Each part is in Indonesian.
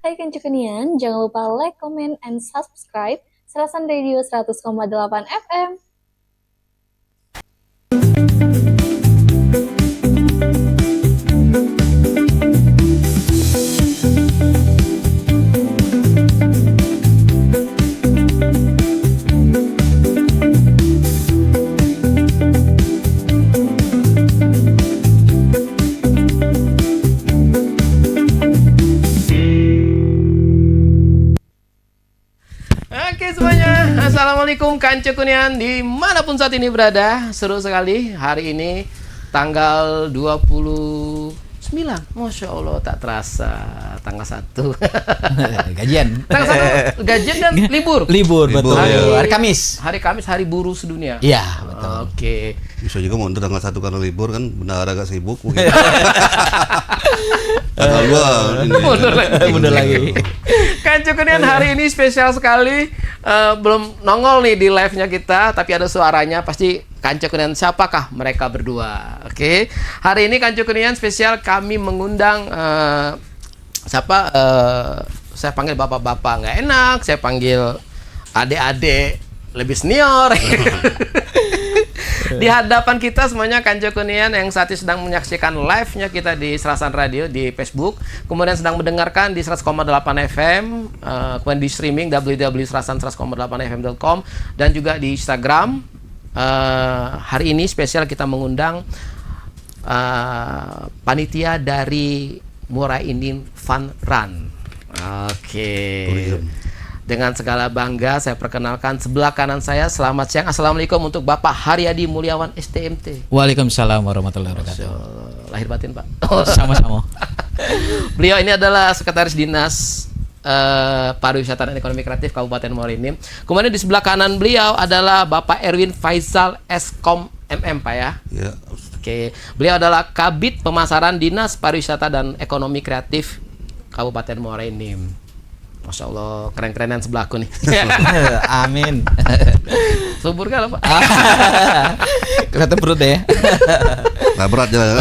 Hai Kencukenian, jangan lupa like, comment, and subscribe Serasan Radio 100,8 FM. Oke semuanya, Assalamualaikum Kancukunian dimanapun saat ini berada. Seru sekali hari ini tanggal 29, Masya Allah tak terasa tanggal 1 Gajian. Tanggal 1 gajian dan libur. Libur, betul. ya. Hari Kamis. Hari Kamis, hari buruh sedunia. Iya, betul. Oke. Bisa juga mundur tanggal 1 karena libur kan, benar agak sibuk mungkin. Tanggal 2 ini. Mundur lagi. Kancukunian hari ini spesial sekali. Belum nongol nih di live-nya kita, tapi ada suaranya. Pasti Kancukunian siapakah mereka berdua. Oke. Hari ini Kancukunian spesial kami mengundang siapa? Saya panggil bapak-bapak nggak enak, saya panggil adik-adik lebih senior. Di hadapan kita semuanya Kancukunian yang saat ini sedang menyaksikan live-nya kita di Serasan Radio di Facebook, kemudian sedang mendengarkan di 100,8 FM, kemudian di streaming www.serasan100,8fm.com dan juga di Instagram. Hari ini spesial kita mengundang panitia dari Muara Enim Fun Run. Oke. Dengan segala bangga saya perkenalkan sebelah kanan saya, selamat siang, assalamualaikum untuk Bapak Haryadi Mulyawan STMT. Waalaikumsalam warahmatullahi wabarakatuh. Lahir batin Pak. Sama-sama. Beliau ini adalah Sekretaris Dinas Pariwisata dan Ekonomi Kreatif Kabupaten Muara Enim. Kemudian di sebelah kanan beliau adalah Bapak Erwin Faisal Eskom MM Pak ya. Ya. Oke, beliau adalah Kabid Pemasaran Dinas Pariwisata dan Ekonomi Kreatif Kabupaten Muara Enim. Masya Allah, keren-kerenan sebelahku nih. Amin. Subur kan Pak? Kelihatan perut ya. Nah, berat jalan.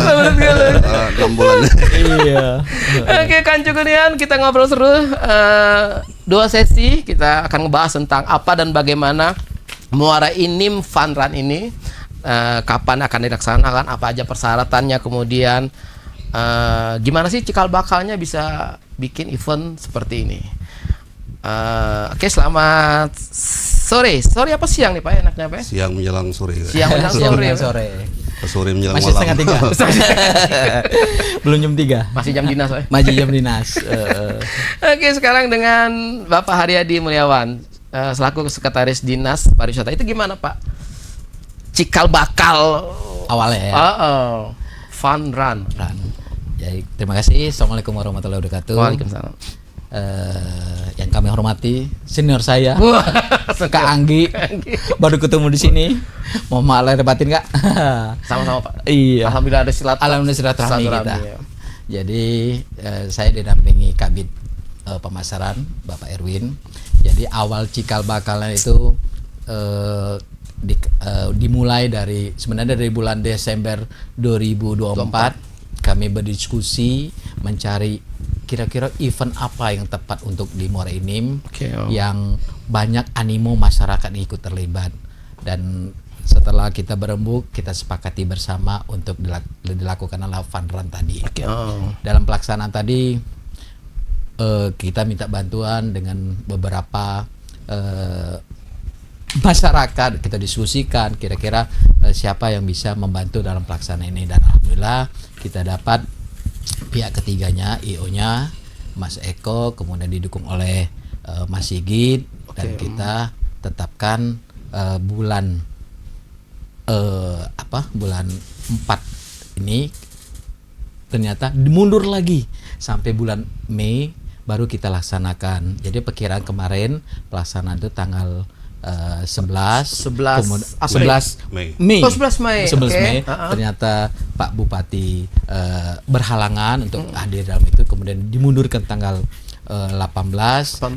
6 bulan. Iya. Oke, Kancukunian, kita ngobrol seru. 2 sesi, kita akan ngebahas tentang apa dan bagaimana Muara Enim Fun Run ini. Kapan akan dilaksanakan, apa aja persyaratannya, kemudian gimana sih cikal bakalnya bisa bikin event seperti ini. Oke, selamat sore. Sore apa siang nih Pak? Enaknya Pak? Siang menjelang sore. Siang menjelang sore. Sore. Sore menjelang Masih malam. setengah 3. Belum jam 3. Masih jam dinas Pak? Masih jam dinas. Oke, sekarang dengan Bapak Haryadi Mulyawan selaku Sekretaris Dinas Pariwisata, itu gimana Pak? Cikal bakal Awalnya ya. Fun Run. Jadi, terima kasih. Assalamualaikum warahmatullahi wabarakatuh. Waalaikumsalam. Yang kami hormati senior saya, Kak Anggi, baru ketemu di sini. Mau lahir batin Kak. Sama-sama Pak. Iya. Alhamdulillah ada Alhamdulillah silaturahmi kita. ya. Jadi saya didampingi Kabid Pemasaran Bapak Erwin. Jadi awal cikal bakalnya itu dimulai sebenarnya dari bulan Desember 2024 kami berdiskusi mencari kira-kira event apa yang tepat untuk di Muara Enim yang banyak animo masyarakat yang ikut terlibat. Dan setelah kita berembuk, kita sepakati bersama untuk dilakukan fun run tadi. Dalam pelaksanaan tadi kita minta bantuan dengan beberapa masyarakat, kita diskusikan kira-kira siapa yang bisa membantu dalam pelaksanaan ini, dan alhamdulillah kita dapat pihak ketiganya, IO-nya Mas Eko, kemudian didukung oleh Mas Sigit, dan kita tetapkan bulan 4 ini ternyata mundur lagi sampai bulan Mei baru kita laksanakan. Jadi perkiraan kemarin pelaksanaan itu tanggal 11 Mei. Mei. 11 Mei. 11 Oke. Mei. Ternyata Pak Bupati berhalangan untuk hadir dalam itu, kemudian dimundurkan tanggal 18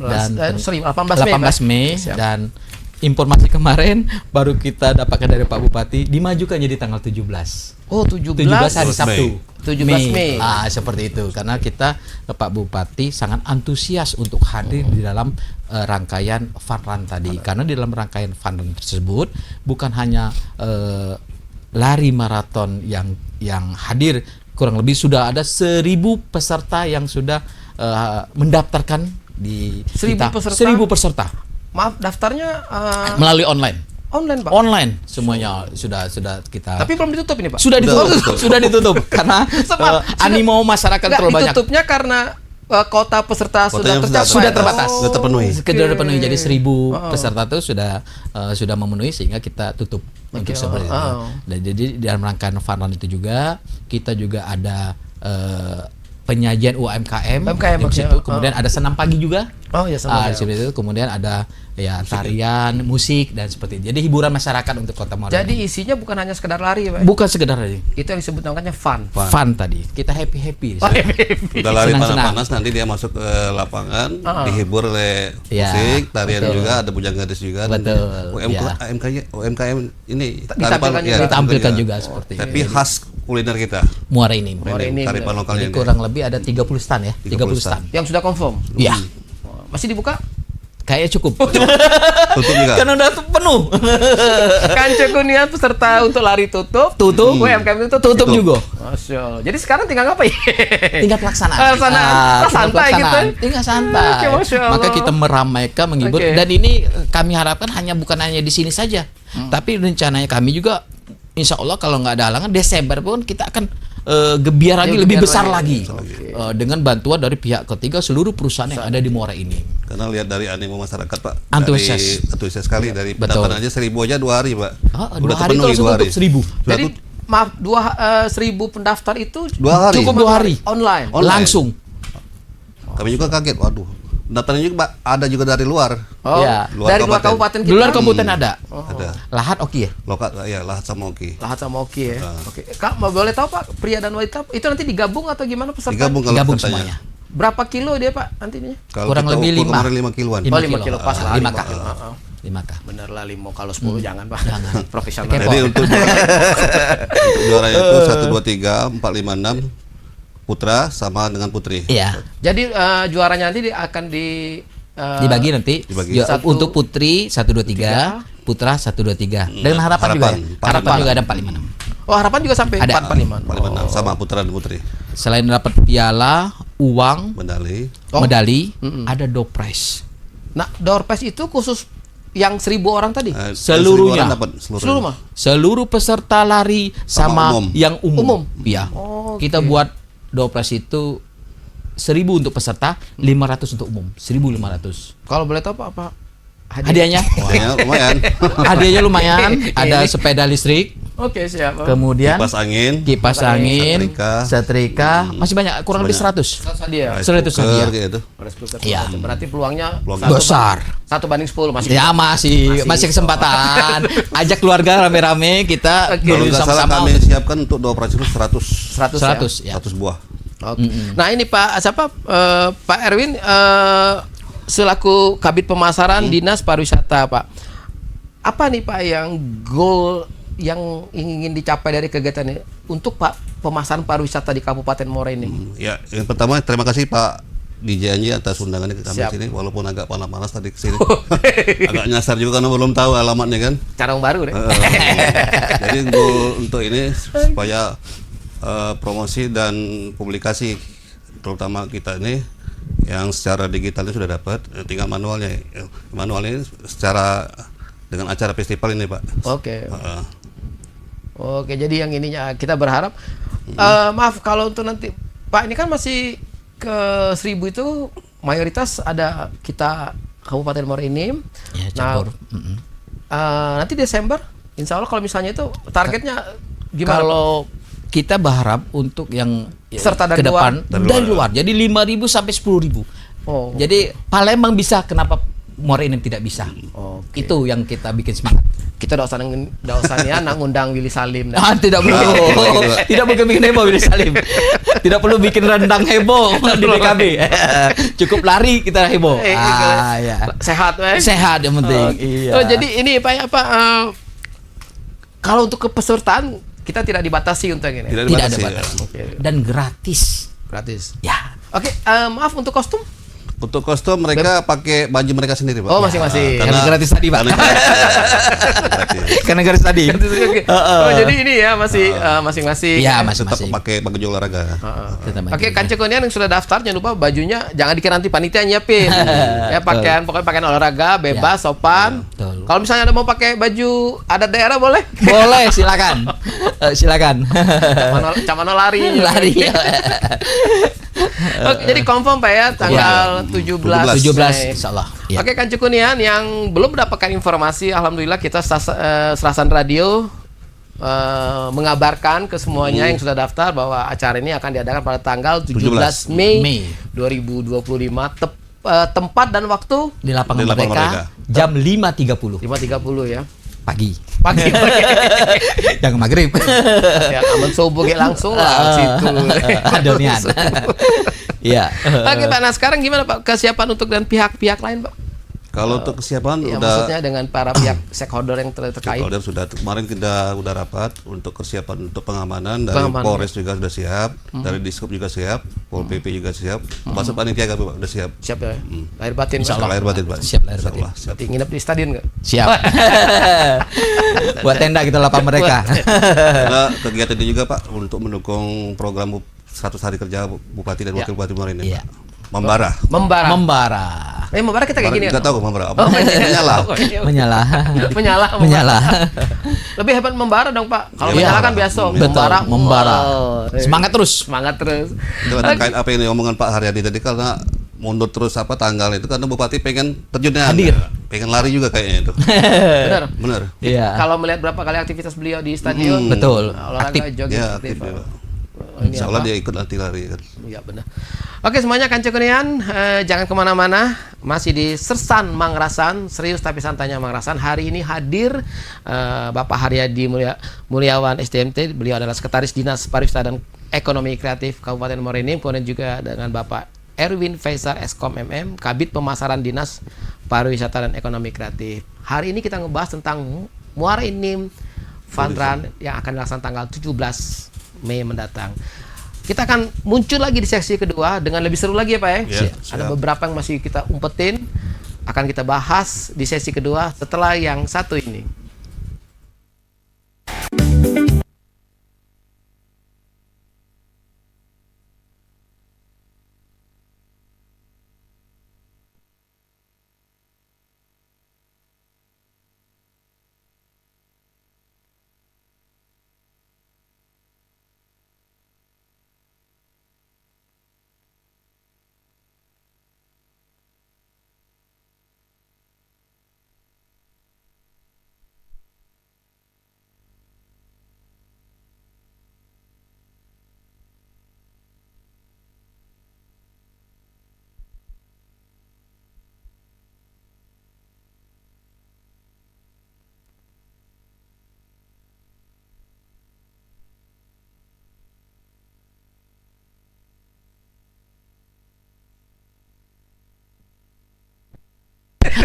dan 18 Mei. 18 Mei Siap. dan informasi kemarin baru kita dapatkan dari Pak Bupati dimajukan jadi tanggal 17. Oh, 17 hari Sabtu. 17 Mei. Seperti itu karena kita Pak Bupati sangat antusias untuk hadir di dalam rangkaian fun run tadi. Karena di dalam rangkaian fun run tersebut bukan hanya lari maraton yang hadir, kurang lebih sudah ada 1.000 peserta yang sudah mendaftarkan di 1.000 peserta? 1.000 peserta. Maaf, daftarnya Melalui online. online, Pak. Online semuanya sudah kita. Tapi belum ditutup ini, Pak. Sudah ditutup, sudah ditutup karena animo masyarakat Nggak, terlalu banyak. ditutupnya karena kota peserta Kotanya Sudah terbatas. Sudah terpenuhi. Sudah terpenuhi. Jadi 1.000 peserta itu sudah memenuhi sehingga kita tutup untuk seperti itu. Dan jadi dalam rangkaian fun run itu juga kita juga ada penyajian UMKM di situ. Kemudian ada senam pagi juga. Oh ya, sama. Seperti itu. Kemudian ada ya tarian, musik dan seperti itu. Jadi hiburan masyarakat untuk Kota Muara. Jadi isinya bukan hanya sekedar lari, Pak. bukan sekedar tadi. Itu yang disebut namanya fun. Fun tadi. Kita happy. Udah lari Senang-senang. panas-panas nanti dia masuk ke lapangan, dihibur oleh Ya, musik, tarian betul. juga, ada bujang gadis juga. dan Betul, ya. UMKM ini Ditampilkan juga. Ditampilkan juga seperti itu. Tapi khas kuliner kita. Muara ini. ini Kearifan lokalnya Jadi ini. kurang lebih ada 30 stand ya, 30 stand. Yang sudah confirm. Iya. Masih dibuka? Kayaknya cukup. Tutup juga. Karena udah penuh. Kancah Kunian peserta untuk lari tutup. UMKM itu Tutup juga. Masya Allah. Jadi sekarang tinggal ngapain? Tinggal pelaksanaan. Pelaksanaan. Tinggal Santai gitu. Tinggal santai. Oke, Masya Allah. Maka kita meramaikan, menghibur. Oke. Dan ini kami harapkan bukan hanya di sini saja. Tapi rencananya kami juga insya Allah kalau nggak ada halangan Desember pun kita akan gebiar lagi, lebih besar lagi. Dengan bantuan dari pihak ketiga seluruh perusahaan yang ada di Muara ini. Karena lihat dari animo masyarakat, Pak. Antusias. Antusias sekali dari Betul. pendaftaran aja 1.000 aja 2 hari, Pak. Dua hari itu langsung tutup 1.000. Jadi maaf, 1.000 pendaftar itu 2 hari. Cukup 2 hari. online. Langsung. Kami juga kaget, waduh. Pendaftarannya juga ada juga dari luar. Oh, Ya. dari luar kabupaten Di kita. luar kabupaten ada. Ada. Lahat oke ya. Lokal ya, Lahat sama Oki. Lahat sama Oki ya. Oke. Kak, mau boleh tahu Pak, pria dan wanita itu nanti digabung atau gimana peserta? Digabung kalau Gabung katanya. semuanya. Berapa kilo dia, Pak, nantinya? Kalau Kurang kita lebih ukur 5. kemarin 5 kiloan. 5 5 kilo pas lah. 5 kah? kilo. 5 kah? Bener lah 5, kalau 10 jangan, Pak. Jangan. Profesional. Kepo. Jadi untuk juaranya itu 1 2 3 4 5 6 putra sama dengan putri. Iya. Jadi juaranya nanti akan Dibagi nanti. Dibagi. Ya, untuk putri 1 2 3, putra 1 2 3. Dan harapan juga. Ya? Harapan juga ada 4 5 6. Oh, harapan juga sampai Ada. 4 5. 4 5 6 sama putra dan putri. Selain dapat piala, uang, Medali. medali, ada door prize. Nah, door prize itu khusus yang 1.000 orang tadi. Seluruhnya. 1.000 orang dapat Seluruh mah. Seluruh peserta lari sama umum. yang umum. Iya. Oh, Kita buat door prize itu 1.000 untuk peserta, 500 untuk umum. 1.500. Kalau boleh tahu Pak, apa Hadiahnya? Ya, lumayan. Hadiahnya lumayan. Ada sepeda listrik, Oke, siap. kemudian Kipas angin. kipas angin, Setrika. setrika, masih banyak, kurang lebih 100. Dia. 100 Cooker, hadiah. gitu. Iya. Berarti peluangnya Besar. 1/10 masih. Ya masih kesempatan. Ajak keluarga rame-rame kita Kalau nggak salah sama-sama. kami siapkan untuk 2 operasi 100 100 100 ya. 100 buah. Oke. Nah, ini Pak Pak Erwin selaku Kabid Pemasaran Dinas Pariwisata, Pak. Apa nih Pak yang goal yang ingin dicapai dari kegiatan ini untuk Pak pemasaran pariwisata di Kabupaten Muara ini? Ya, yang pertama terima kasih Pak Dijanji atas undangannya ke kami Siap. sini, walaupun agak panas-panas tadi ke sini. Agak nyasar juga karena belum tahu alamatnya kan. Cara yang baru deh. Jadi goal untuk ini supaya promosi dan publikasi terutama kita ini yang secara digitalnya sudah dapat, tinggal manualnya. Manualnya ini secara dengan acara festival ini, Pak. Oke. Oke, jadi yang ininya kita berharap maaf kalau untuk nanti Pak, ini kan masih ke 1.000 itu mayoritas ada kita Kabupaten Muara Enim. Ya, Nah, campur. nanti Desember, Insya Allah kalau misalnya itu targetnya gimana? Kalau kita berharap untuk yang Serta dari ke depan luar. dari luar. Jadi 5.000 sampai 10.000. Oh. Jadi Palembang bisa, kenapa Muara Enim tidak bisa. Oke. Itu yang kita bikin semangat. Kita udah usah nih ngundang Willy Salim. Tidak perlu. Tidak perlu bikin heboh Willy Salim. Tidak perlu bikin rendang heboh di PKB. Cukup lari kita heboh. Ya. Sehat, Sehat yang penting. Oh, jadi ini Pak kalau untuk kepesertaan kita tidak dibatasi untuk ini. Tidak Tidak ada dibatasi, batas. Oke. Dan gratis. Gratis. Ya. Oke, maaf untuk kostum. Untuk kostum mereka pakai baju mereka sendiri, Pak. Oh, masing-masing. Karena gratis tadi, Pak. Gratis. Karena gratis tadi. Oke. Oh, jadi ini ya masih masing-masing. Iya, Tetap masing-masing. pakai baju olahraga. Oke, kancekonian yang sudah daftar jangan lupa bajunya jangan dikira nanti panitia nyiapin. Ya pokoknya pakaian olahraga bebas, sopan. Betul. Kalau misalnya ada mau pakai baju adat daerah boleh. Boleh, silakan. Silakan. Camano lari. Lari. Oke, jadi confirm Pak ya tanggal 17 17 Mei. insyaallah. Ya. Oke, Kancekunian yang belum mendapatkan informasi, alhamdulillah kita Serasan Radio mengabarkan ke semuanya yang sudah daftar bahwa acara ini akan diadakan pada tanggal 17 Mei 2025 tempat dan waktu Di lapangan Di lapangan Merdeka jam 5.30 5.30 ya. pagi. Pagi. Jangan maghrib. Ya, aman subuh kayak langsung lah situ. Adonian. Iya. Oke Pak, nah sekarang gimana Pak kesiapan untuk dan pihak-pihak lain Pak? Kalau untuk kesiapan Ya, udah maksudnya dengan para pihak stakeholder yang terkait. stakeholder sudah kemarin kita udah rapat untuk kesiapan untuk pengamanan dari Pengamanan. Polres juga sudah siap, dari Dishub juga siap, Pol PP juga siap, termasuk panitia kami Pak udah siap. Siap ya. Lahir batin Pak. Insyaallah lahir batin Pak. Siap lahir batin. Insyaallah, siap. Berarti nginep di stadion nggak? Siap. Buat tenda kita lapangan mereka. Karena kegiatan ini juga Pak untuk mendukung program 100 hari kerja Bupati dan Wakil Bupati Muara Enim. Iya. Membara. Membara. Membara. Membara kita kayak gini Kita ya. tahu membara apa? Oh, Menyala. Menyala. Menyala. Menyala. Lebih hebat membara dong Pak. Kalau Iya. menyala kan biasa. Betul, membara. Oh, Semangat terus. Semangat terus. Itu terkait apa yang diomongan Pak Haryadi tadi karena mundur terus apa tanggal itu karena Bupati pengen terjunnya Hadir. pengen lari juga kayaknya itu. Benar. Benar. Iya. Kalau melihat berapa kali aktivitas beliau di stadion, Betul. olahraga, Aktif. jogging, Ya, aktif. aktif, ya, Pak. Ini Insya Allah apa? dia ikut lari kan. Iya benar. Oke semuanya Kancekunian, jangan kemana-mana. Masih di Sersan Mangrasan, serius tapi santainya Mangrasan. Hari ini hadir Bapak Haryadi Mulyawan SDMT. Beliau adalah Sekretaris Dinas Pariwisata dan Ekonomi Kreatif Kabupaten Muara Enim. Kemudian juga dengan Bapak Erwin Faisal Eskom MM, Kabid Pemasaran Dinas Pariwisata dan Ekonomi Kreatif. Hari ini kita ngebahas tentang Muara Enim Fun Run yang akan dilaksanakan tanggal 17 Mei mendatang. Kita akan muncul lagi di seksi kedua dengan lebih seru lagi ya Pak ya. Ya, Ada siap. beberapa yang masih kita umpetin, akan kita bahas di sesi kedua setelah yang satu ini.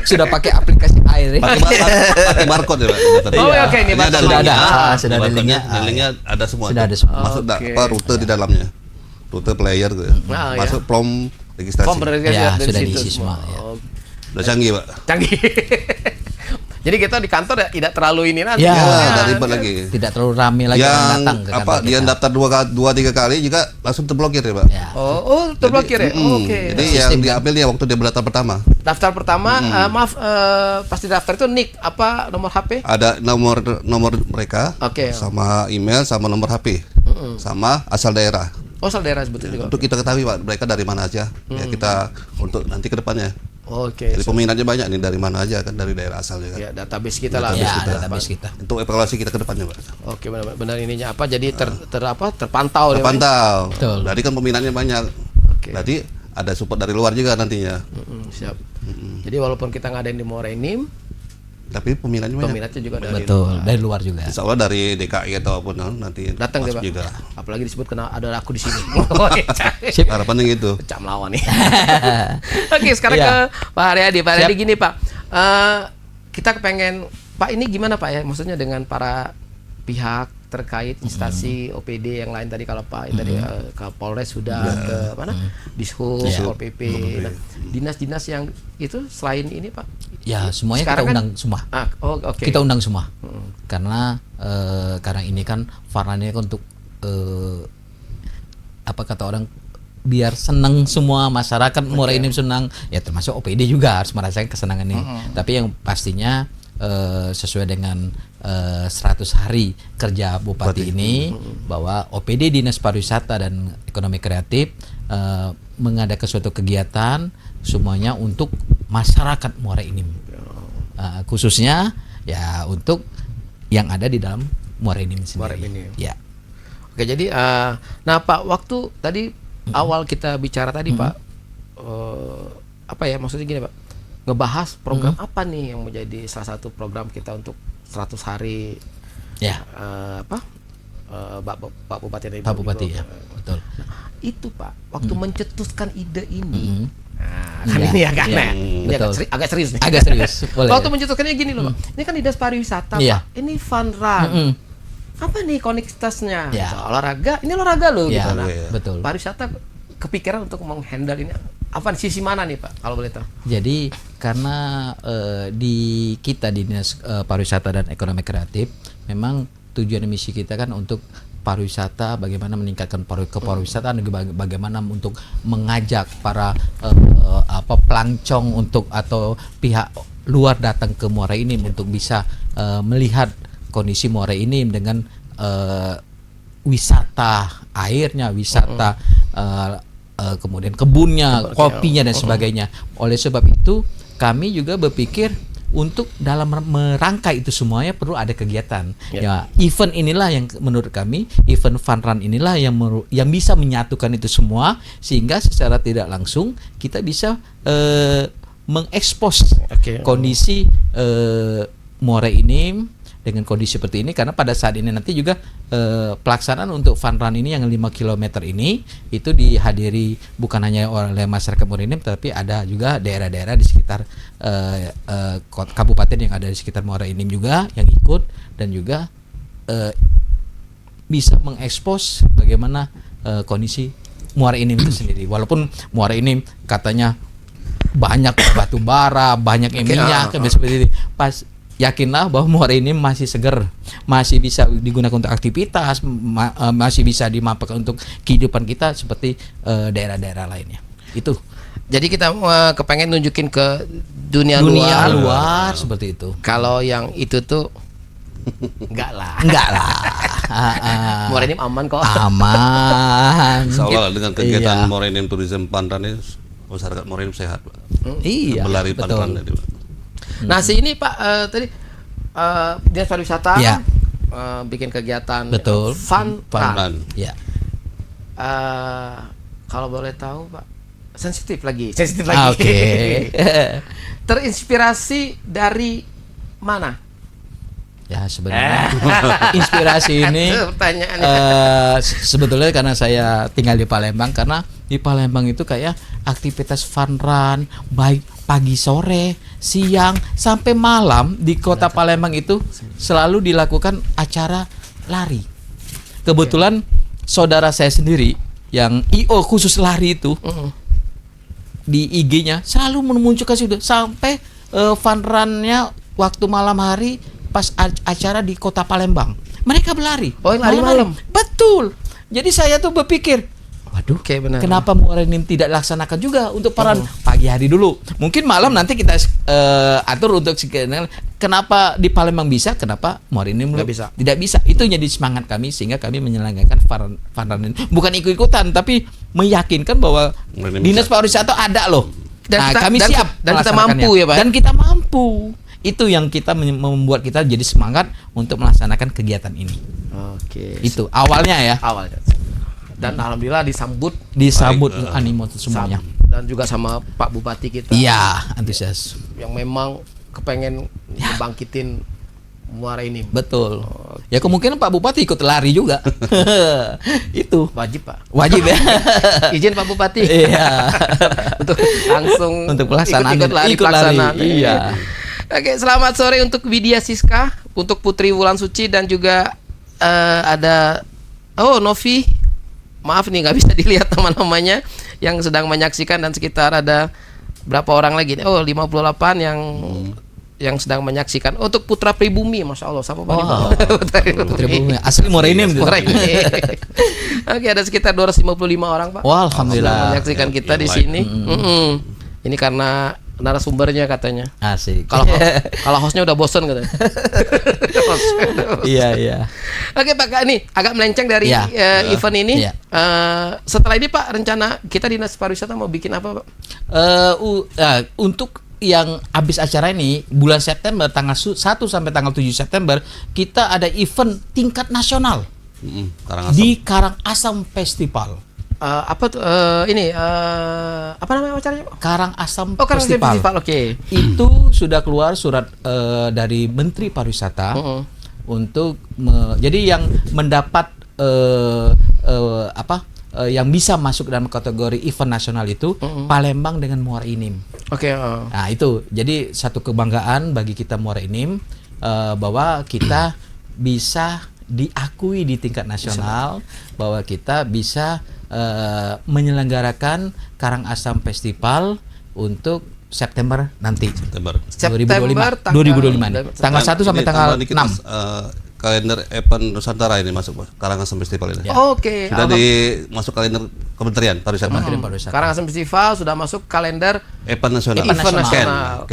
Sudah pakai aplikasi air ya. Pakai barcode ya Pak. Oh, iya, oke, ini barcode. Sudah ada. Ah, Sudah ada linknya. Linknya ada semua. Sudah tuh. ada semua. Masuk Oke. apa rute di dalamnya. Rute player gitu. Ah, Masuk form registrasi. Form registrasi Ya, dari sudah situ diisi semua, ya. Oh, Udah canggih Pak. canggih. Jadi kita di kantor ya tidak terlalu ini nanti. Ya. Udah ribet lagi. Tidak terlalu ramai lagi orang Yang datang ke apa kantor dia kita. daftar 2-3 kali juga langsung terblokir ya Pak. Ya. Oh, terblokir ya. Mm-mm. Oke. Jadi yang diambil dia waktu dia berdaftar pertama. Daftar pertama, maaf, pasti daftar itu nick apa nomor HP? Ada nomor mereka, Oke. sama email, sama nomor HP, sama asal daerah. Oh, asal daerah sebetulnya. Untuk kita ketahui Pak, mereka dari mana aja. Ya kita untuk nanti ke depannya. Oke. Jadi peminatnya banyak nih dari mana aja kan dari daerah asal juga. Ya, database kita lah. Ya, Database database kita. Untuk evaluasi kita ke depannya Pak. Oke, benar ininya apa? Jadi terpantau ya, Pak? Terpantau. Betul. Berarti kan peminatnya banyak. Oke. Berarti ada support dari luar juga nantinya. Siap. Jadi walaupun kita ngadain di Muara Enim, Tapi peminatnya banyak. peminatnya juga dari Betul, dari luar juga. Insya Allah dari DKI ataupun nanti datang masuk Pak. juga. Apalagi disebut kena ada aku di sini. Sip. Harapannya gitu. Pecah melawan nih. Oke, sekarang Iya. ke Pak Haryadi. Pak Siap. Haryadi gini Pak, kita kepengen Pak ini gimana Pak ya? Maksudnya dengan para pihak terkait instansi OPD yang lain tadi, kalau Pak tadi ke Polres sudah ke mana? Dishub, Pol PP. Nah, dinas-dinas yang itu selain ini Pak. Ya, semuanya Sekarang kita kan- undang semua. Oke. Kita undang semua. Karena ini kan Farhannya kan untuk apa kata orang, biar senang semua masyarakat Muara Enim senang, ya termasuk OPD juga harus merasakan kesenangan ini. Tapi yang pastinya sesuai dengan 100 hari kerja Bupati ini, bahwa OPD Dinas Pariwisata dan Ekonomi Kreatif mengadakan suatu kegiatan semuanya untuk masyarakat Muara Enim. Khususnya ya untuk yang ada di dalam Muara Enim sendiri. Muara Enim. Ya. Oke, jadi nah Pak, waktu tadi awal kita bicara tadi Pak, apa ya maksudnya gini Pak, ngebahas program apa nih yang menjadi salah satu program kita untuk 100 hari Ya, Pak Bupati dan Pak Ibu. Bupati ya. Betul. Itu Pak, waktu mencetuskan ide ini, kan Iya, ini ya kan iya, ya? Ini betul. agak serius nih. Agak serius. Boleh. Waktu mencetuskannya gini loh Pak, ini kan dinas pariwisata Iya. Pak, ini fun run. Apa nih koneksitasnya? Ya. Olahraga, ini olahraga loh Ya, gitu. Nah, betul. pariwisata kepikiran untuk menghandle ini apa sisi mana nih Pak kalau boleh tahu? Jadi karena di kita di Dinas Pariwisata dan Ekonomi Kreatif, memang tujuan misi kita kan untuk pariwisata, bagaimana meningkatkan kepariwisataan, bagaimana untuk mengajak para pelancong untuk atau pihak luar datang ke Muara Enim untuk bisa melihat kondisi Muara Enim dengan wisata airnya, wisata kemudian kebunnya, kopinya dan sebagainya. Oleh sebab itu kami juga berpikir untuk dalam merangkai itu semuanya perlu ada kegiatan. Ya, event inilah yang menurut kami, event fun run inilah yang bisa menyatukan itu semua, sehingga secara tidak langsung kita bisa mengekspos kondisi Muara Enim dengan kondisi seperti ini, karena pada saat ini nanti juga pelaksanaan untuk fun run ini yang 5 km ini itu dihadiri bukan hanya oleh masyarakat Muara Enim, tapi ada juga daerah-daerah di sekitar kabupaten yang ada di sekitar Muara Enim juga yang ikut, dan juga bisa mengekspos bagaimana kondisi Muara Enim itu sendiri. Walaupun Muara Enim katanya banyak batu bara, banyak minyak, seperti itu. Yakinlah bahwa Muara Enim masih seger, masih bisa digunakan untuk aktivitas, masih bisa dimanfaatkan untuk kehidupan kita seperti daerah-daerah lainnya. Itu. Jadi kita kepengen nunjukin ke dunia luar seperti itu. Kalau yang itu tuh enggak lah. Muara Enim aman kok. Aman. Insya Allah dengan kegiatan Iya. Muara Enim Tourism Fun Run ini masyarakat Muara Enim sehat, Pak. Iya. Berlari fun Betul. run tadi, Pak. Nah, ini Pak tadi Dinas Pariwisata Ya. bikin kegiatan Betul. fun run. Run. Ya. Kalau boleh tahu Pak, sensitif lagi. Oke. Terinspirasi dari mana? Ya, sebenarnya inspirasi ini Itu pertanyaannya. sebetulnya karena saya tinggal di Palembang, karena di Palembang itu kayak aktivitas fun run baik pagi, sore, siang sampai malam di kota Palembang itu selalu dilakukan acara lari. Kebetulan saudara saya sendiri yang IO khusus lari itu di IG-nya selalu memunculkan situ sampai fun run-nya waktu malam hari pas acara di kota Palembang. Mereka berlari. Oh, lari malam? Betul. Jadi saya tuh berpikir, waduh, Oke, benar. kenapa Muara Enim tidak laksanakan juga untuk para pagi hari dulu? Mungkin malam nanti kita atur untuk kenapa di Palembang bisa, kenapa Muara Enim Nggak bisa? tidak bisa? Itu jadi semangat kami sehingga kami menyelenggarakan fun run ini. Bukan ikut-ikutan, tapi meyakinkan bahwa Muara Enim Dinas bisa. Pariwisata ada loh. Dan kita- kami dan- siap dan kita melaksanakannya. mampu ya, Pak? Dan kita mampu. Itu yang kita membuat kita jadi semangat untuk melaksanakan kegiatan ini. Oke. Itu awalnya ya. Awalnya. Dan alhamdulillah disambut Disambut animo semuanya. Dan juga sama Pak Bupati kita. Iya, antusias. Yang memang kepengen membangkitin Muara Enim. Betul. Ya kemungkinan Pak Bupati ikut lari juga. Itu Wajib Pak. wajib ya. Izin Pak Bupati. Iya. Untuk langsung Untuk pelaksanaan ikut lari ikut lari. pelaksanaan. Iya. Oke, selamat sore untuk Widya Siska, untuk Putri Wulan Suci dan juga ada Novi. Maaf nih nggak bisa dilihat nama-namanya yang sedang menyaksikan, dan sekitar ada berapa orang lagi nih? 58 yang sedang menyaksikan. Untuk Putra Pribumi, Masya Allah, siapa Pak? Wow. Putri Bumi asli Muara Enim. Muara Enim. Oke, ada sekitar 255 orang Pak. Wah, alhamdulillah. Sedang menyaksikan kita di sini. Ini karena narasumbernya katanya. Asik. Kalau hostnya udah bosen katanya. Iya. Oke Pak, ini agak melenceng dari Iya. event ini. Iya. Setelah ini Pak, rencana kita Dinas Pariwisata mau bikin apa Pak? Untuk yang habis acara ini bulan September tanggal 1 sampai tanggal 7 September kita ada event tingkat nasional Karangasem. di Karangasem Festival. Apa tuh apa namanya acaranya Pak? Karangasem Karangasem Festival. Festival, oke. Itu sudah keluar surat dari Menteri Pariwisata untuk jadi yang mendapat yang bisa masuk dalam kategori event nasional itu Palembang dengan Muara Enim. Oke. Nah itu jadi satu kebanggaan bagi kita Muara Enim bahwa kita bisa diakui di tingkat nasional, bahwa kita bisa menyelenggarakan Karangasem Festival untuk September nanti. September. 2025 tanggal 1 sampai tanggal 6. Kalender event Nusantara ini masuk Karangasem Festival ini. Oke. Sudah masuk kalender Kementerian Pariwisata. Karangasem Festival sudah masuk kalender Event nasional. Event nasional.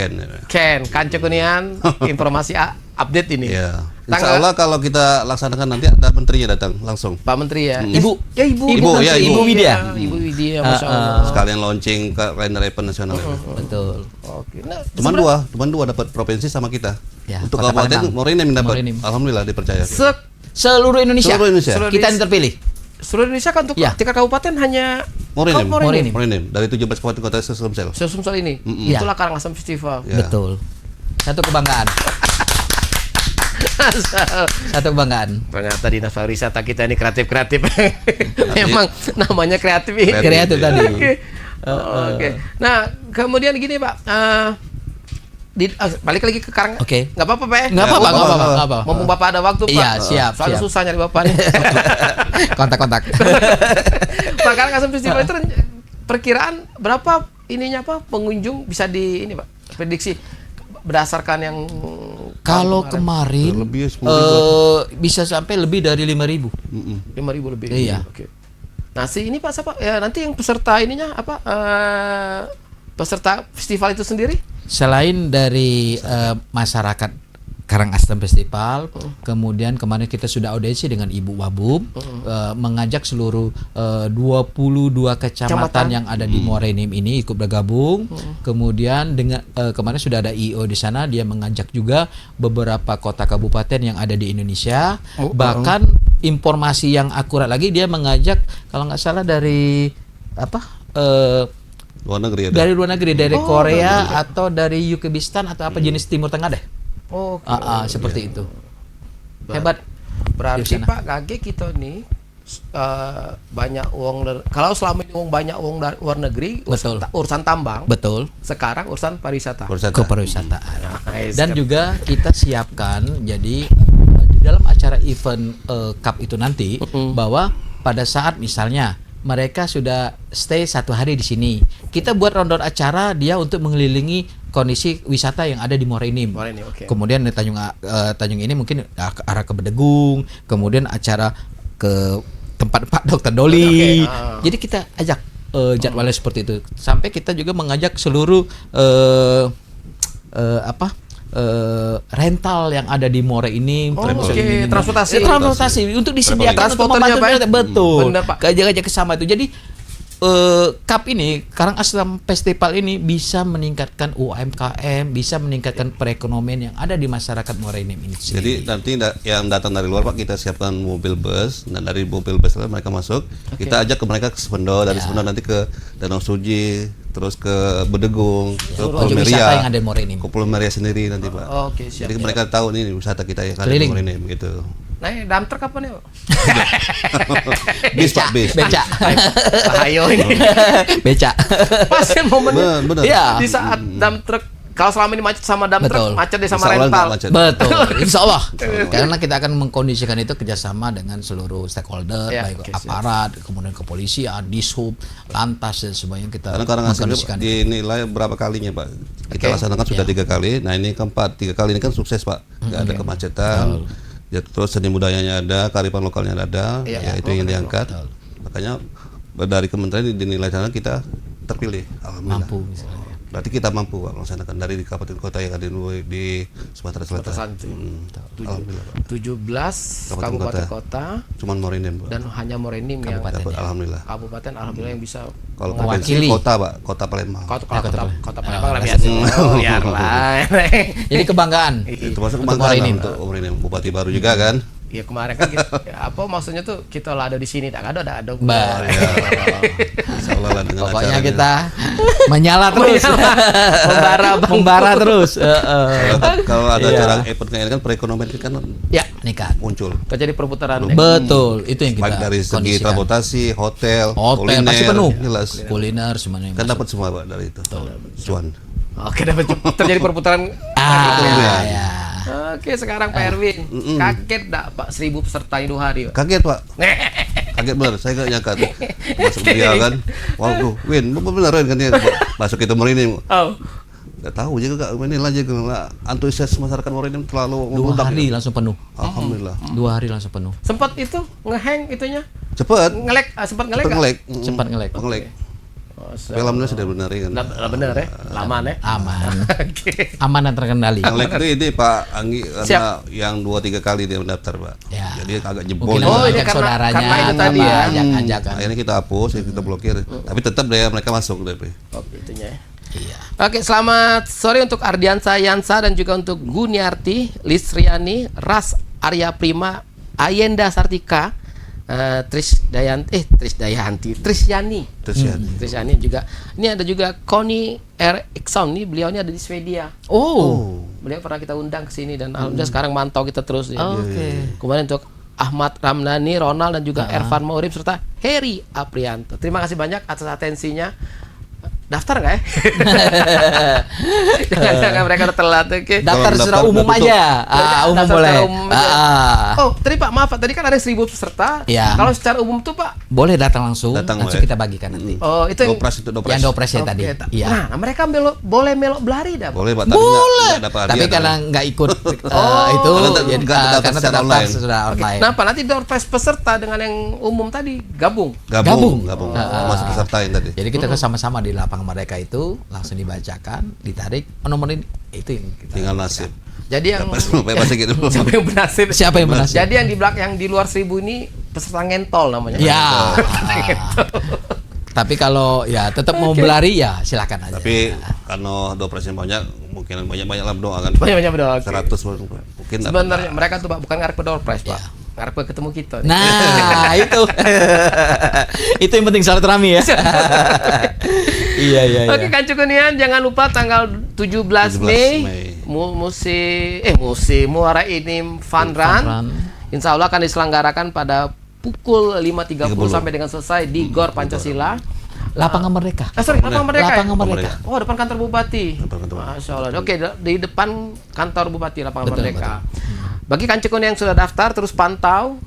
Ken. Kanca Kunian, informasi update ini. Iya. Insya Allah kalau kita laksanakan nanti ada menterinya datang langsung. Pak Menteri ya. Ibu Ibu Widya. Ibu Widya, Masya Allah. Sekalian launching ke kalender event nasional. Betul. Oke. Nah, Cuma dua dapat provinsi sama kita. Ya, Untuk Kota kabupaten Palembang. Muara Enim dapat. Muara Enim. Alhamdulillah dipercaya. Seluruh Indonesia. Seluruh Indonesia. Kita yang terpilih. seluruh Indonesia kan untuk Ya. tingkat kabupaten hanya Muara Enim. Muara Enim. Muara Enim. Dari 17 kabupaten kota Sumsel. Sumsel ini. Ya. Itulah Karangasem Festival. Ya. Betul. Satu kebanggaan. Satu kebanggaan. Ternyata Dinas Pariwisata kita ini kreatif. Memang namanya kreatif. Kreatif tadi. Oke. Nah, kemudian gini Pak, balik lagi ke Karang. Oke. Nggak apa-apa Pak ya? Nggak apa-apa. Mumpung Bapak ada waktu Pak. Iya, siap, Soalnya siap. susah nyari Bapak nih. Kontak-kontak. Pak, Karangasem Festival itu perkiraan berapa ininya Pak pengunjung bisa di ini Pak? Prediksi berdasarkan yang Kalau kemarin Lebih 10.000. bisa sampai lebih dari 5.000. 5.000 lebih. Iya. Oke. Nah, ini Pak siapa? Ya, nanti yang peserta ininya apa? Peserta festival itu sendiri? Selain dari masyarakat Karangasem Festival, kemudian kemarin kita sudah audiensi dengan Ibu Wabub, mengajak seluruh 22 kecamatan yang ada di Muara Enim ini ikut bergabung. Kemudian dengan kemarin sudah ada IO di sana, dia mengajak juga beberapa kota kabupaten yang ada di Indonesia. Bahkan informasi yang akurat lagi, dia mengajak kalau nggak salah dari Luar negeri ada. dari luar negeri, dari Korea atau dari Uzbekistan atau apa jenis Timur Tengah deh. Oh, Seperti itu. Hebat. berarti Di sana. Pak Gage kita nih banyak uang kalau selama ini banyak uang dari luar negeri Betul. urusan tambang, Betul. sekarang urusan pariwisata. Kepariwisataan. Nice. Dan juga kita siapkan jadi di dalam acara event cup itu nanti bahwa pada saat misalnya mereka sudah stay 1 hari di sini, kita buat rundown acara dia untuk mengelilingi kondisi wisata yang ada di Muara Enim. Muara Enim, oke. Kemudian di Tanjung ini mungkin arah ke Bedegung, kemudian acara ke tempat Pak Dr. Doli. Jadi kita ajak jadwalnya seperti itu. Sampai kita juga mengajak seluruh rental yang ada di Muara ini, transportasi. transportasi untuk disediakan untuk Transporternya, membantu Pak. mereka. Betul. Benar, Pak. Gajah-gajah kesama itu. Jadi Cup ini, Karangasem Festival ini bisa meningkatkan UMKM, bisa meningkatkan perekonomian yang ada di masyarakat Muara Enim ini. Jadi nanti yang datang dari luar Pak, kita siapkan mobil bus, dan dari mobil bus mereka masuk, kita ajak ke mereka ke Sependo, dari Sependo nanti ke Danau Suji, terus ke Bedegung, ke Pulau wisata Meria, yang ada di Muara Enim. ke Pulau Meria sendiri nanti Pak. Oke, siap. Jadi mereka tahu nih wisata kita yang ada di Keliling. Muara Enim gitu. Nah, dump truck apa nih? Bis Pak, bis. Beca. Ayo ini. Beca. Pas kan momennya. Bener. Iya. Di saat dump truck, kalau selama ini macet sama dump truck, Betul. macet deh sama Insya Allah rental. nggak macet. Betul, insya Allah. Karena kita akan mengkondisikan itu kerjasama dengan seluruh stakeholder, Ya, baik oke, siap. aparat, kemudian kepolisian, dishub, lantas dan semuanya kita Karena Karangasem mengkondisikan itu. dinilai berapa kalinya Pak? Kita Oke. laksanakan sudah 3 kali. Nah ini keempat, 3 kali ini kan sukses Pak. Nggak ada kemacetan. Ya, terus seni budayanya ada, kearifan lokalnya ada, Iya. ya itu yang diangkat. Makanya dari kementerian dinilai sana kita terpilih. Alhamdulillah. Mampu misalnya. Berarti kita mampu Pak melaksanakan dari kabupaten kota yang ada di Sumatera Selatan. Alhamdulillah Pak. 17 Kabupaten kabupaten kota Cuman Muara Enim Pak. dan hanya Muara Enim yang Dapat alhamdulillah. kabupaten alhamdulillah yang bisa Kalau Mewakili. provinsi kota Pak, kota Palembang. kota Palembang lah biasa. Oh, biarlah. Jadi kebanggaan. Itu masuk Untuk kebanggaan Muara Enim. untuk Muara Enim. Bupati baru juga kan. Iya kemarin kan gitu, ya, apa maksudnya tuh kita lah ada di sini, tak ada. Mbak. Insya Allah lah dengan Pokoknya acara ini. kita menyala terus. Membara terus. Kalau ada Iya. acara event kayak ini kan perekonomian kita kan Ya, nikah. muncul. terjadi perputaran. Betul, itu yang kita Baik dari segi kondisikan. transportasi, hotel, Hotel pasti penuh. jelas. Kuliner semuanya. Kan dapat semua Pak dari itu. Cuan. Oke, dapat terjadi perputaran. Ya. Oke, sekarang Pak Erwin, kaget dak Pak 1000 peserta itu hari, Pak? Kaget Pak. Kaget bener, saya gak nyangka tuh. Masuk dia kan. Waduh, Win, bener kan dia masuk itu Muara Enim. Oh. Gak tahu juga Kak, ini aja karena antusias masyarakat Muara Enim terlalu 2 membludak. hari langsung penuh. Alhamdulillah. 2 hari langsung penuh. Sempat itu ngehang itunya. Cepet. Sempat ngelek nggak? Ngelek. Sempat ngelek. Ngelek. Oh, Tapi alhamdulillah sudah benar ya kan. bener ya, laman ya. Aman. Oke. Aman dan terkendali. Ngelek itu ini Pak Anggi karena Siap. yang 2-3 kali dia mendaftar Pak. Ya. Jadi agak jebol. Mungkin Oh, ini ajak karena- saudaranya, karena itu tadi ya. Ajak-ajakan. Akhirnya kita hapus, kita blokir. Tapi tetap deh mereka masuk deh. Oke, itunya ya. Iya. Oke, selamat sore untuk Ardiansa Yansa dan juga untuk Guniarti, Lisriani, Ras Arya Prima, Ayenda Sartika, Trisyani. Terus ya. Trisyani juga. Ini ada juga Connie Eriksson nih, beliau ini ada di Swedia. Oh. Beliau pernah kita undang ke sini dan alhamdulillah sekarang mantau kita terus ya. Oke. Kemudian untuk Ahmad Ramdhani, Ronald dan juga Ervan Maurib serta Heri Aprianto. Terima kasih banyak atas atensinya. Daftar nggak ya? Jangan mereka udah telat. Oke. Daftar Kalau secara daftar umum udah tutup. aja. Umum Daftar boleh. secara umum aja. Ah. Oh, tadi Pak, maaf Pak, tadi kan ada 1000 peserta. Iya. Kalau secara umum tuh Pak, Boleh datang langsung. Datang, langsung boleh. kita bagikan nanti. oh itu yang Dopres itu dopres. Yang dopresnya tadi. Oke, Iya. Nah, mereka boleh melok belari dah. Pak. Boleh Pak, tapi Boleh. nggak dapat Tapi hadiah, karena kan? nggak ikut itu Karena ya, nggak terdaftar karena secara terdaftar online. secara Oke, online. kenapa nanti doorpress peserta dengan yang umum tadi gabung? Gabung. Gabung. Masuk peserta yang tadi. Jadi kita sama-sama di lapangan mereka itu langsung dibacakan, ditarik, nomor ini itu yang kita. Tinggal nasib. Jadi yang Bebas gitu. siapa yang bernasib? Siapa yang bernasib? Jadi yang di belakang yang di luar 1000 ini peserta ngentol namanya. Ya. Tapi kalau ya tetap mau berlari ya silakan aja. Tapi karena dopresnya banyak, mungkin banyak lah berdoa kan. Banyak berdoa. 100 mungkin dapat. Sebenarnya mereka tuh Pak bukan ngarep ke doorpress Pak. Ngarep ke ketemu kita. Nah, itu. Itu yang penting silaturahmi ya. Iya. Oke kan Cukunian, jangan lupa tanggal 17 Mei musim Muara Enim Fun Run. Insya Allah akan diselenggarakan pada pukul 5.30 sampai dengan selesai di Gor Pancasila. Lapangan Merdeka. Lapangan Merdeka. Lapangan Merdeka. Oh, depan kantor Bupati. Depan kantor Bupati. Masya Allah. Oke, di depan kantor Bupati Lapangan Betul, Merdeka. Bagi kancikun yang sudah daftar, terus pantau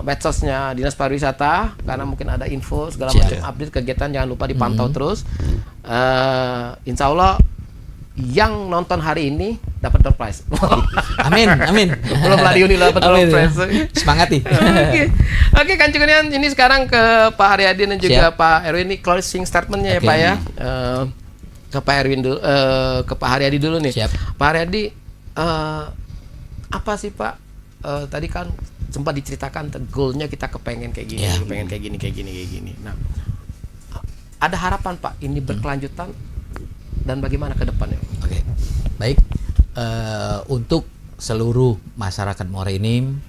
medsosnya Dinas Pariwisata karena mungkin ada info segala Siap. macam update kegiatan, jangan lupa dipantau terus. Insya Allah yang nonton hari ini dapat door prize. Amin. Belum lah Uni dapat door Amin. prize. Semangati. Oke, kancikunian ini sekarang ke Pak Haryadi dan juga Siap. Pak Erwin, ini closing statementnya ya Oke. Pak ya. Ke Pak Erwin dulu, ke Pak Haryadi dulu nih. Siap. Pak Haryadi, apa sih Pak? Tadi kan sempat diceritakan goalnya kita kepengen kayak gini, Ya. kepengen kayak gini. Nah, ada harapan Pak ini berkelanjutan dan bagaimana ke depannya? Oke, baik. Untuk seluruh masyarakat Muara Enim,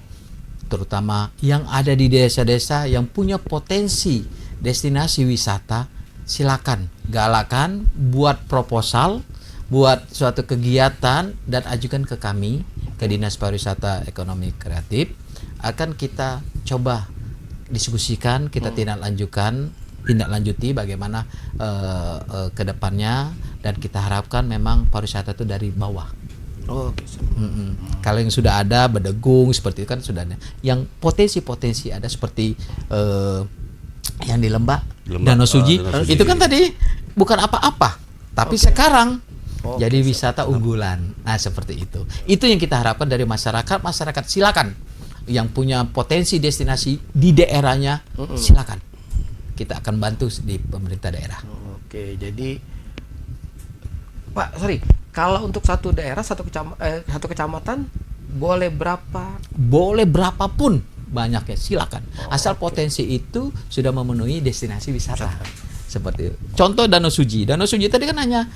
terutama yang ada di desa-desa yang punya potensi destinasi wisata, silakan galakan, buat proposal, buat suatu kegiatan dan ajukan ke kami, ke Dinas Pariwisata Ekonomi Kreatif. Akan kita coba diskusikan, kita tindak lanjuti bagaimana ke depannya, dan kita harapkan memang pariwisata itu dari bawah. Oke. Kalau yang sudah ada Bedegung seperti itu kan sudah ada. Yang potensi-potensi ada seperti yang di Lembah, Danau Suji, Danau Suji. itu kan tadi bukan apa-apa, tapi sekarang jadi wisata unggulan. Nah, seperti itu. Itu yang kita harapkan dari masyarakat. Masyarakat silakan yang punya potensi destinasi di daerahnya, silakan. Kita akan bantu di pemerintah daerah. Oke, jadi Pak, kalau untuk satu daerah, satu kecamatan boleh berapa? Boleh berapapun banyaknya, silakan. Asal potensi itu sudah memenuhi destinasi wisata. Seperti itu. Contoh Danau Suji. Danau Suji tadi kan hanya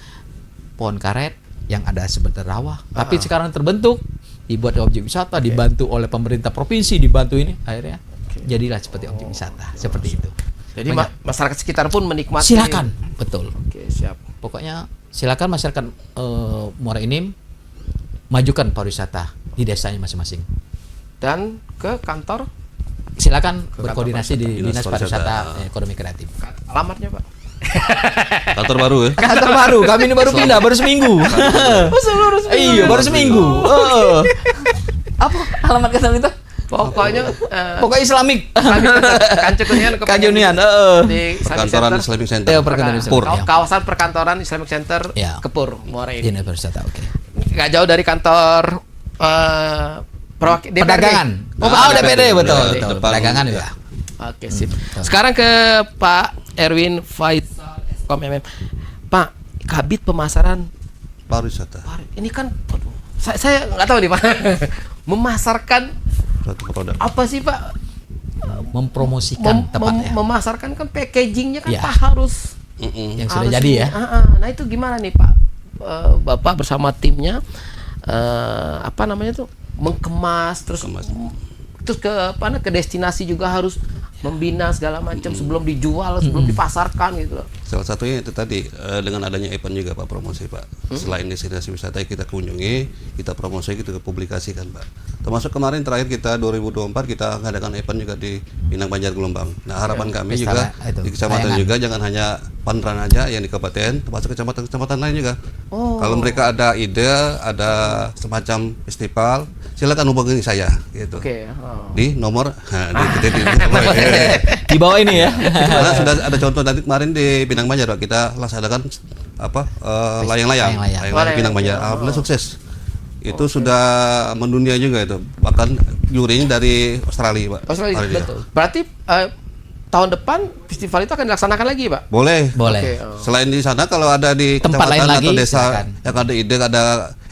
pohon karet yang ada sebentar rawa, tapi sekarang terbentuk, dibuat objek wisata, dibantu oleh pemerintah provinsi, dibantu ini, akhirnya jadilah seperti objek wisata, seperti itu. Jadi masyarakat sekitar pun menikmati. Silakan, betul. Oke, siap. Pokoknya silakan masyarakat Muara Enim majukan pariwisata di desanya masing-masing. Dan ke kantor Silakan berkoordinasi di Dinas Dinas Pariwisata Ekonomi Kreatif. alamatnya Pak. Kantor baru ya. Kantor baru, kami ini baru pindah, baru seminggu. Iya, baru seminggu. Apa alamat kantor itu? Pokoknya Pokoknya Islamik. Kancukunian Kajunian, di Perkantoran Islamic Center. Perkantoran Pur. Islamic. Kawasan perkantoran Islamic Center Ya. Kepur, Muara ini. Dinas Pariwisata, oke. Nggak jauh dari kantor DPRD. Perdagangan. Oh, DPD, betul. Depan. Perdagangan ya. Oke, sip. Sekarang ke Pak Erwin Faisal MM. Pak, Kabid Pemasaran Pariwisata. ini kan waduh, saya nggak tahu nih Pak. Memasarkan Suatu produk. apa sih Pak? Mempromosikan tepatnya. Memasarkan kan packagingnya kan Ya. Pak harus Yang sudah harus jadi ini. ya. Nah itu gimana nih Pak? Bapak bersama timnya apa namanya tuh mengemas terus ke destinasi juga harus membina segala macam sebelum dijual, sebelum dipasarkan gitu. Salah satunya itu tadi dengan adanya event juga Pak, promosi Pak. Selain destinasi wisata yang kita kunjungi, kita promosi, kita publikasikan Pak. Termasuk kemarin terakhir kita 2024 kita mengadakan event juga di Pinang Banjar Gelombang. Nah harapan kami juga di kecamatan layangan. juga jangan hanya Panran aja yang di kabupaten, termasuk kecamatan-kecamatan lain juga. Kalau mereka ada ide, ada semacam festival, silakan hubungi saya gitu. Oke. Di nomor Di bawah ini ya. karena sudah ada contoh tadi kemarin di Pinang Banjar Pak, kita laksanakan layang-layang Layang-layang. Pinang Banjar, alhamdulillah sukses. Itu sudah mendunia juga itu, bahkan jurinya dari Australia Pak. Australia, Australia. betul. Berarti tahun depan festival itu akan dilaksanakan lagi Pak? Boleh. Boleh. Oke, Selain di sana kalau ada di Tempat lain kecamatan atau lagi, desa silakan. yang ada ide, ada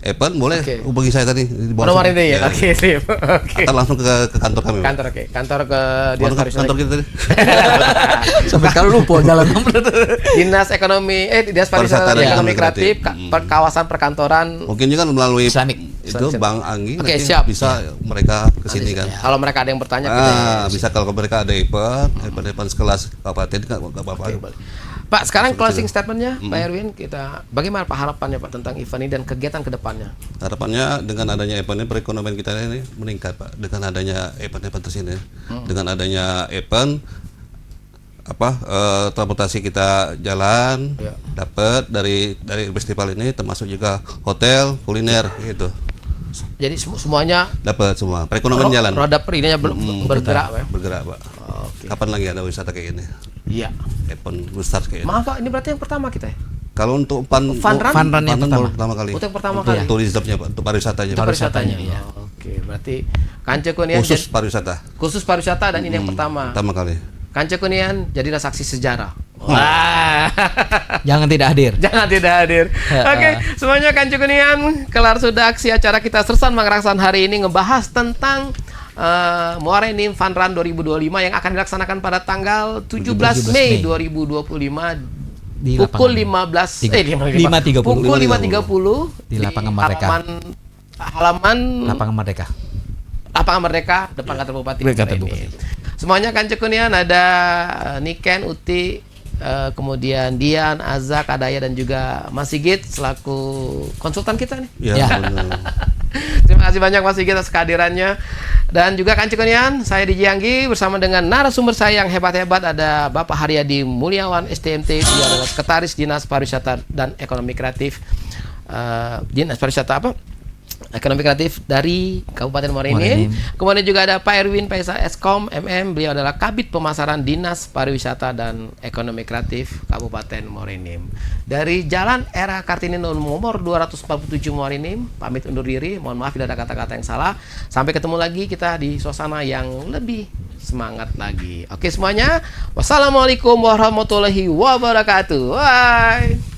event, boleh Oke. hubungi saya tadi di bawah Nomor sini. ini ya. Oke, sip. Oke. Atau langsung ke kantor kami Pak. Kantor oke. Kantor ke Dinas Mana Pariwisata. kantor kita tadi? Sampai sekarang lupa jalan nomor. Dinas Dinas Pariwisata Pariwisata dan dan Ekonomi Ekonomi Kreatif, Kreatif. kawasan perkantoran. Mungkin juga melalui Islamik. itu Bang Anggi Oke, nanti siap. bisa mereka ke sini kan. Kalau mereka ada yang bertanya kita Bisa kalau mereka ada event sekelas kabupaten nggak apa-apa. Pak, sekarang closing statementnya Pak Erwin, kita bagaimana Pak harapannya Pak tentang event ini dan kegiatan kedepannya? Harapannya dengan adanya event ini perekonomian kita ini meningkat Pak. Dengan adanya event-event tersini, dengan adanya event transportasi kita jalan dapat dari festival ini, termasuk juga hotel, kuliner gitu. Jadi semuanya Dapat semua. Perekonomian jalan. roda ininya bergerak Pak. Bergerak Pak. Oke. Kapan lagi ada wisata kayak ini? Iya. Event besar kayak ini. Maaf Pak, ini berarti yang pertama kita ya? Kalau untuk Fun run? Fun run yang baru pertama kali. Untuk yang pertama Untuk kali. turismenya Pak, untuk pariwisatanya. Untuk pariwisatanya. iya. Oke, berarti Kanca Kunian Khusus pariwisata. khusus pariwisata dan ini yang pertama. Pertama kali. Kanca Kunian jadilah saksi sejarah. Wah. Jangan tidak hadir. Jangan tidak hadir. Oke, semuanya Kanca Kunian, kelar sudah aksi acara kita Sersan Mangraksan hari ini ngebahas tentang Muara Enim Fun Run 2025 yang akan dilaksanakan pada tanggal 17 Mei 2025 di pukul lapangan 5.30 pukul 5.30 di Lapangan Merdeka. Halaman Lapangan Merdeka. Lapangan Merdeka depan kantor Bupati. Semuanya kan cekunian, ada Niken, Uti, kemudian Dian, Azak, Adaya dan juga Mas Sigit selaku konsultan kita nih. Ya. Terima kasih banyak Mas Sigit atas kehadirannya. Dan juga kan cekunian, saya Diji Anggi bersama dengan narasumber saya yang hebat-hebat, ada Bapak Haryadi Mulyawan STMT, dia adalah Sekretaris Dinas Pariwisata dan Ekonomi Kreatif. Dinas Pariwisata Ekonomi Kreatif dari Kabupaten Muara Enim. Kemudian juga ada Pak Erwin Paisa Eskom MM, beliau adalah Kabid Pemasaran Dinas Pariwisata dan Ekonomi Kreatif Kabupaten Muara Enim. Dari Jalan Era Kartini nomor 247 Muara Enim, pamit undur diri. Mohon maaf bila ada kata-kata yang salah. Sampai ketemu lagi kita di suasana yang lebih semangat lagi. Oke semuanya, wassalamualaikum warahmatullahi wabarakatuh. Bye.